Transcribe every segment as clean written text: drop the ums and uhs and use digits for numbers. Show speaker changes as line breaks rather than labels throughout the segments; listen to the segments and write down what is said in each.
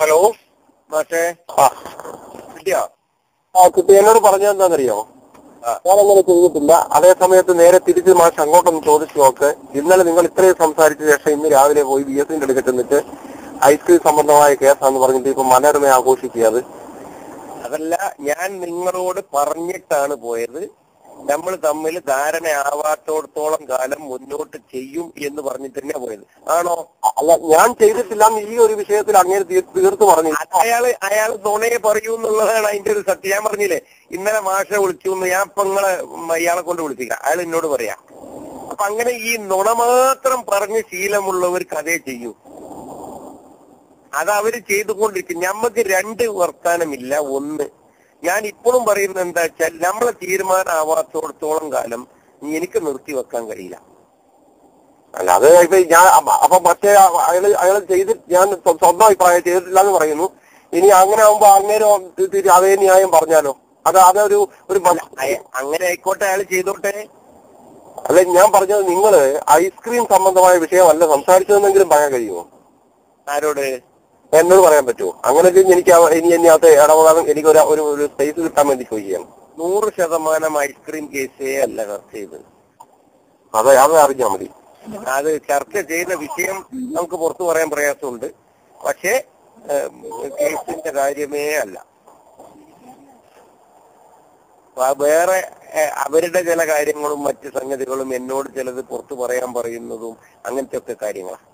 Hello
മാഷേ
ആ
കിട്ടിയോ?
കിട്ടി. എന്നോട് പറഞ്ഞതെന്താണെന്നറിയോ? ഞാനങ്ങനെ ചെയ്തിട്ടില്ല. അതേ സമയത്ത് നേരെ തിരിച്ച് മാഷ് അങ്ങോട്ടൊന്ന് ചോദിച്ചു നോക്ക്. ഇന്നലെ നിങ്ങൾ ഇത്രയും സംസാരിച്ച ശേഷം ഇന്ന് രാവിലെ പോയി BSന്റെ അടുക്കൽ ചെന്നിട്ട് ഐസ്ക്രീം സംബന്ധമായ കേസാന്ന് പറഞ്ഞിട്ട് ഇപ്പൊ മനോരമ ആഘോഷിക്കുക. അത്
അതല്ല, ഞാൻ നിങ്ങളോട് പറഞ്ഞിട്ടാണ് പോയത്. നമ്മൾ തമ്മിൽ ധാരണയാവാത്തോടത്തോളം കാലം മുന്നോട്ട് ചെയ്യും എന്ന് പറഞ്ഞിട്ട് തന്നെ പോയത്. ആണോ?
അല്ല, ഞാൻ ചെയ്തിട്ടില്ല. ഈ ഒരു വിഷയത്തിൽ അങ്ങനെ തീർത്ത് പറഞ്ഞു.
അയാൾ നുണയെ പറയൂ എന്നുള്ളതാണ് അതിന്റെ ഒരു സത്യം. ഞാൻ പറഞ്ഞില്ലേ ഇന്നലെ മാഷെ വിളിച്ചു എന്ന്. ഞാൻ ഇപ്പൊ ഇയാളെ കൊണ്ട് വിളിച്ചില്ല, അയാൾ എന്നോട് പറയാ. അപ്പൊ അങ്ങനെ ഈ നുണ മാത്രം പറഞ്ഞ് ശീലമുള്ളവർ കഥയെ ചെയ്യൂ. അത് അവര് ചെയ്തുകൊണ്ടിരിക്കും. ഞമ്മക്ക് രണ്ട് വർത്താനമില്ല. ഒന്ന്, ഞാൻ ഇപ്പോഴും പറയുന്നത് എന്താ വെച്ചാൽ, നമ്മളെ തീരുമാനമാവാത്തോടത്തോളം കാലം എനിക്ക് നിർത്തിവെക്കാൻ കഴിയില്ല.
അല്ല, അത് ഇപ്പൊ ഞാൻ അപ്പൊ മറ്റേ അയാൾ ഞാൻ സ്വന്തം അഭിപ്രായം ചെയ്തിട്ടില്ല എന്ന് പറയുന്നു. ഇനി അങ്ങനെ ആവുമ്പോ അങ്ങേരും അതേ ന്യായം പറഞ്ഞാലോ? അതൊരു
അങ്ങനെ ആയിക്കോട്ടെ, അയാൾ ചെയ്തോട്ടെ.
അല്ല, ഞാൻ പറഞ്ഞത് നിങ്ങള് ഐസ്ക്രീം സംബന്ധമായ വിഷയമല്ല സംസാരിച്ചതെന്നെങ്കിലും പറയാൻ കഴിയുമോ?
ആരോട്?
എന്നോട് പറയാൻ പറ്റുമോ? അങ്ങനെ എനിക്ക് ഇനി അതിനകത്ത് ഇടപെടാൻ എനിക്ക് ഒരു സ്പേസ് കിട്ടാൻ വേണ്ടി ചോദിക്കുകയാണ്.
100% ഐസ്ക്രീം കേസേ അല്ല ചർച്ച ചെയ്തത്.
അത് അറിഞ്ഞാൽ മതി.
അത് ചർച്ച ചെയ്ത വിഷയം നമുക്ക് പുറത്തു പറയാൻ പ്രയാസമുണ്ട്. പക്ഷേ കേസിന്റെ കാര്യമേ അല്ല. വേറെ അവരുടെ ചില കാര്യങ്ങളും മറ്റു സംഗതികളും എന്നോട് ചിലത് പുറത്തു പറയാൻ പറയുന്നതും അങ്ങനത്തെ ഒക്കെ കാര്യങ്ങളാണ്.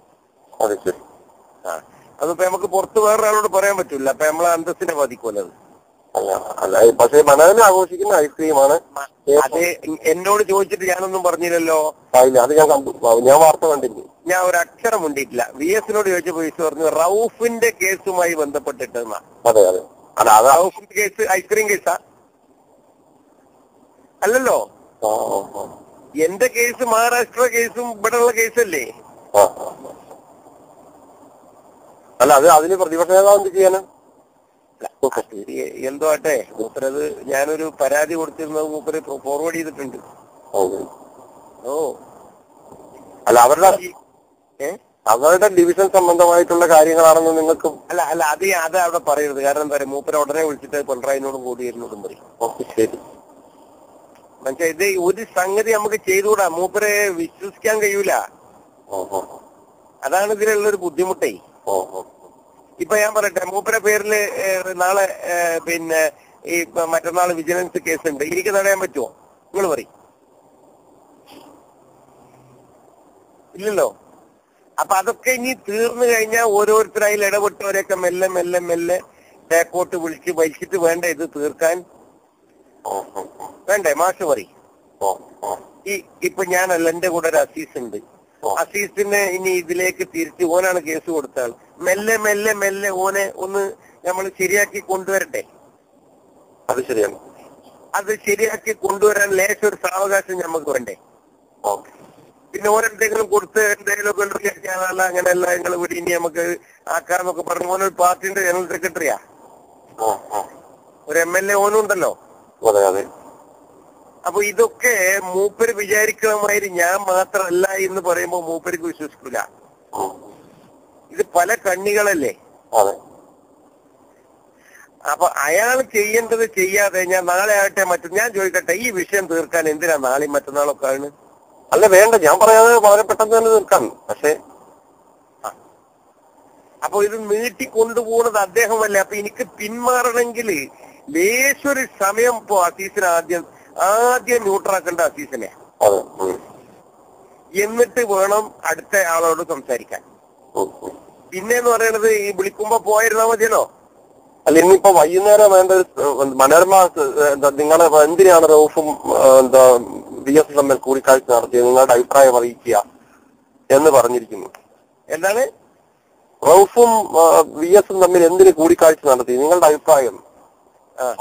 അതിപ്പോ നമുക്ക് പുറത്ത് വേറൊരാളോട് പറയാൻ പറ്റൂല. അപ്പൊ നമ്മളെ അന്തസ്സിനെ ബാധിക്കുമല്ലോ അത്.
അല്ല, പക്ഷേ മനോരമ ആഘോഷിക്കുന്ന ഐസ്ക്രീമാണ്.
അത് എന്നോട് ചോദിച്ചിട്ട് ഞാനൊന്നും പറഞ്ഞില്ലല്ലോ.
അത് ഞാൻ കണ്ടു, ഞാൻ വാർത്ത കണ്ടിരുന്നു.
ഞാൻ ഒരു അക്ഷരം ഉണ്ടിട്ടില്ല. VSനോട് ചോദിച്ചപ്പോ VS പറഞ്ഞു റൌഫിന്റെ കേസുമായി ബന്ധപ്പെട്ടിട്ടെന്നാ.
അതെ അതെ. അല്ല,
റൌഫിന്റെ കേസ് ഐസ്ക്രീം കേസാ അല്ലല്ലോ. എന്റെ കേസ് മഹാരാഷ്ട്ര കേസും ഇവിടെയുള്ള കേസല്ലേ?
അല്ല, അതിന് പ്രതിപക്ഷ നേതാവ് എന്ത് ചെയ്യാനാ?
എന്തോ ആട്ടെ, മൂപ്പരത് ഞാനൊരു പരാതി കൊടുത്തിരുന്നത് മൂപ്പര് ഫോർവേഡ് ചെയ്തിട്ടുണ്ട്. ഓ
അല്ല, അവരുടെ ഡിവിഷൻ സംബന്ധമായിട്ടുള്ള കാര്യങ്ങളാണെന്ന് നിങ്ങൾക്ക്
അല്ല അത് അവിടെ പറയരുത്. കാരണം എന്താ പറയാ, മൂപ്പര ഉടനെ വിളിച്ചിട്ട് പിണറായിനോടും കോടിയേരിനോടും പറയും.
ശരി,
മനസ്സിലായി? ഇത് ഒരു സംഗതി നമുക്ക് ചെയ്തുകൂടാ. മൂപ്പരെ വിശ്വസിക്കാൻ കഴിയൂല. അതാണ് ഇതിലുള്ളൊരു ബുദ്ധിമുട്ടേ. ഇപ്പൊ ഞാൻ പറയട്ടെ, മൂപ്പര പേരില് നാളെ പിന്നെ ഈ മറ്റന്നാൾ വിജിലൻസ് കേസുണ്ട്. എനിക്ക് തടയാൻ പറ്റുമോ? നിങ്ങൾ പറയും. ഇല്ലല്ലോ. അപ്പൊ അതൊക്കെ ഇനി തീർന്നു കഴിഞ്ഞാൽ ഓരോരുത്തരായി ഇടപെട്ടവരെയൊക്കെ മെല്ലെ മെല്ലെ മെല്ലെ ബാക്കോട്ട് വിളിച്ച് വലിച്ചിട്ട് വേണ്ട ഇത് തീർക്കാൻ. വേണ്ടേ? മാഷ് പറയും. ഇപ്പൊ ഞാനല്ല, എന്റെ കൂടെ ഒരു അസീസ് ഉണ്ട്. അസീസിനെ ഇനി ഇതിലേക്ക് തിരിച്ച് ഓനാണ് കേസ് കൊടുത്താൽ മെല്ലെ മെല്ലെ മെല്ലെ ഓനെ ഒന്ന് നമ്മൾ ശരിയാക്കി കൊണ്ടുവരട്ടെ.
അത് ശരിയാണ്.
അത് ശരിയാക്കി കൊണ്ടുവരാൻ ലേശം ഒരു സാവകാശം നമുക്ക് വേണ്ടേ? പിന്നെ ഓരെന്തെങ്കിലും കൊടുത്ത് എന്തെങ്കിലും അങ്ങനെയല്ല നിങ്ങൾ ഇവിടെ ഇനി നമുക്ക് ആക്കാന്നൊക്കെ പറഞ്ഞു. ഓനൊരു പാർട്ടിന്റെ ജനറൽ സെക്രട്ടറിയാ, ഒരു MLA ഓനും ഉണ്ടല്ലോ. അപ്പൊ ഇതൊക്കെ മൂപ്പര് വിചാരിക്കണമാതിരി ഞാൻ മാത്രമല്ല എന്ന് പറയുമ്പോ മൂപ്പർക്ക് വിശ്വസിക്കൂല. ഇത് പല കണ്ണികളല്ലേ. അപ്പൊ അയാൾ ചെയ്യേണ്ടത് ചെയ്യാതെ ഞാൻ നാളെ ആകട്ടെ ഞാൻ ചോദിക്കട്ടെ, ഈ വിഷയം തീർക്കാൻ എന്തിനാ നാളെയും മറ്റന്നാളൊക്കെ ആണ്?
അല്ല, വേണ്ട, ഞാൻ പറയാതെ വളരെ പെട്ടെന്ന് തന്നെ തീർക്കാൻ. പക്ഷേ
അപ്പൊ ഇത് നീട്ടിക്കൊണ്ടുപോകുന്നത് അദ്ദേഹമല്ലേ. അപ്പൊ എനിക്ക് പിന്മാറണമെങ്കിൽ ലേശൊരു സമയം ഇപ്പോ അസീസിന് ആദ്യം ന്യൂട്രാക്കേണ്ട അസീസിനെ, എന്നിട്ട് വേണം അടുത്ത ആളോട് സംസാരിക്കാൻ. പിന്നെന്ന് പറയുന്നത് ഈ വിളിക്കുമ്പോ പോയിരുന്നാ മതിയല്ലോ.
അല്ല, ഇന്നിപ്പോ വൈകുന്നേരം വേണ്ട മനോരമ നിങ്ങളെ എന്തിനാണ് റൌഫും VS തമ്മിൽ കൂടിക്കാഴ്ച നടത്തിയത്, നിങ്ങളുടെ അഭിപ്രായം അറിയിക്കുക എന്ന് പറഞ്ഞിരിക്കുന്നു.
എന്താണ്?
റൌഫും VS തമ്മിൽ എന്തിന് കൂടിക്കാഴ്ച നടത്തി, നിങ്ങളുടെ അഭിപ്രായം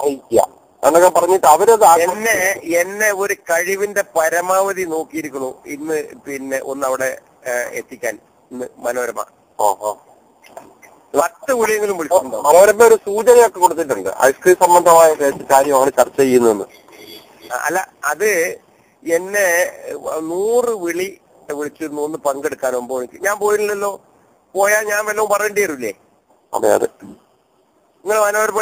അറിയിക്കുക എന്നൊക്കെ പറഞ്ഞിട്ട് അവരത്
എന്നെ ഒരു കഴിവിന്റെ പരമാവധി നോക്കിയിരിക്കണു ഇന്ന്. പിന്നെ ഒന്ന് അവിടെ എത്തിക്കാൻ ഇന്ന് മനോരമ 10 വിളിയെങ്കിലും വിളിച്ചിട്ടുണ്ടോ?
മനോരമ ഒരു സൂചനയൊക്കെ കൊടുത്തിട്ടുണ്ട്, ഐസ്ക്രീം സംബന്ധമായ കാര്യമാണ് ചർച്ച ചെയ്യുന്നതെന്ന്.
അല്ല, അത് എന്നെ 100 വിളി വിളിച്ചിരുന്നു ഒന്ന് പങ്കെടുക്കാൻ. 9 മണിക്ക് ഞാൻ പോയില്ലല്ലോ. പോയാൽ ഞാൻ വല്ലതും പറയേണ്ടി വരില്ലേ?
അതെ അതെ.
നിങ്ങൾ മനോരമ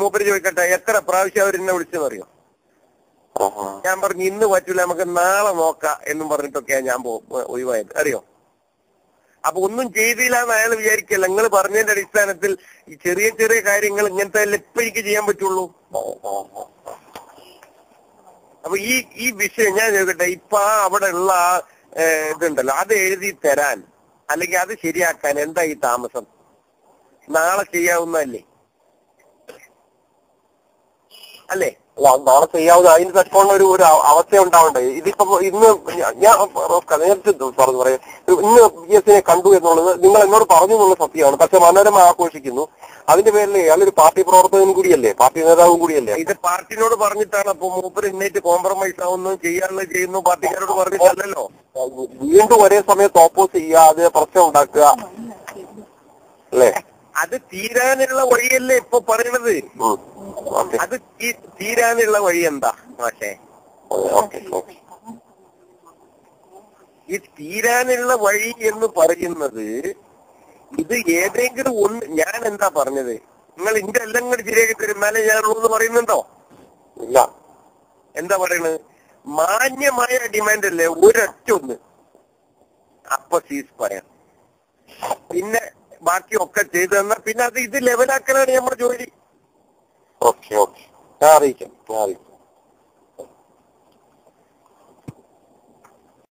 മൂപ്പര് ചോദിക്കട്ടെ എത്ര പ്രാവശ്യം അവർ എന്നെ വിളിച്ചെന്ന് അറിയോ? ഞാൻ പറഞ്ഞു ഇന്ന് പറ്റൂല, നമുക്ക് നാളെ നോക്കാം എന്നും പറഞ്ഞിട്ടൊക്കെയാ ഞാൻ ഒഴിവായത്, അറിയോ? അപ്പൊ ഒന്നും ചെയ്തില്ല എന്ന് അയാൾ വിചാരിക്കല്ല. നിങ്ങൾ പറഞ്ഞതിന്റെ അടിസ്ഥാനത്തിൽ ഈ ചെറിയ ചെറിയ കാര്യങ്ങൾ ഇങ്ങനത്തെ ഇപ്പൊ എനിക്ക് ചെയ്യാൻ പറ്റുള്ളൂ. അപ്പൊ ഈ വിഷയം ഞാൻ ചോദിക്കട്ടെ, ഇപ്പൊ അവിടെ ഉള്ള ഇതുണ്ടല്ലോ, അത് എഴുതി തരാൻ അല്ലെങ്കിൽ അത് ശരിയാക്കാൻ എന്താ ഈ താമസം? നാളെ ചെയ്യാവുന്നതല്ലേ? അല്ലേ?
നാളെ ചെയ്യാവുന്ന അതിന് തക്കമുള്ള ഒരു അവസ്ഥ ഉണ്ടാവണ്ടേ? ഇതിപ്പോ ഇന്ന് ഞാൻ നേരത്തെ പറഞ്ഞു പറയാം, ഇന്ന് VS കണ്ടു എന്നുള്ളത് നിങ്ങൾ എന്നോട് പറഞ്ഞു എന്നുള്ള സത്യമാണ്. പക്ഷെ മനോരമ ആഘോഷിക്കുന്നു. അതിന്റെ പേരിൽ അയാളൊരു പാർട്ടി പ്രവർത്തകനും കൂടിയല്ലേ, പാർട്ടി നേതാവും കൂടിയല്ലേ.
ഇത് പാർട്ടിനോട് പറഞ്ഞിട്ടാണ് അപ്പൊ മൂപ്പർ ഇന്നേറ്റ് കോംപ്രമൈസ് ആവുന്നു, ചെയ്യുന്നു, പാർട്ടിക്കാരോട് പറഞ്ഞിട്ടല്ലോ.
വീണ്ടും ഒരേ സമയത്ത് ഓപ്പോസ് ചെയ്യാതെ പ്രശ്നം ഉണ്ടാക്കുക അല്ലേ?
അത് തീരാനുള്ള വഴിയല്ലേ ഇപ്പൊ പറയണത്? അത് തീരാനുള്ള വഴി എന്താ മാഷേ? ഈ തീരാനുള്ള വഴി എന്ന് പറയുന്നത് ഇത് ഏതെങ്കിലും ഒന്ന്. ഞാൻ എന്താ പറഞ്ഞത്? നിങ്ങൾ ഇന്റെ എല്ലാം കൂടി ശരിയാക്കി തരുന്നാലേ ഞാനുള്ളൂ പറയുന്നുണ്ടോ?
ഇല്ല.
എന്താ പറയണത്? മാന്യമായ ഡിമാൻഡ് അല്ലേ ഒരൊറ്റ ഒന്ന്, അപ്പൊ സീസ് ഫയർ, പിന്നെ ബാക്കിയൊക്കെ ചെയ്തു തന്നാൽ പിന്നെ അത് ഇത് ലെവലാക്കലാണ് നമ്മുടെ ജോലി.
ഓക്കെ ഞാൻ അറിയിക്കാം.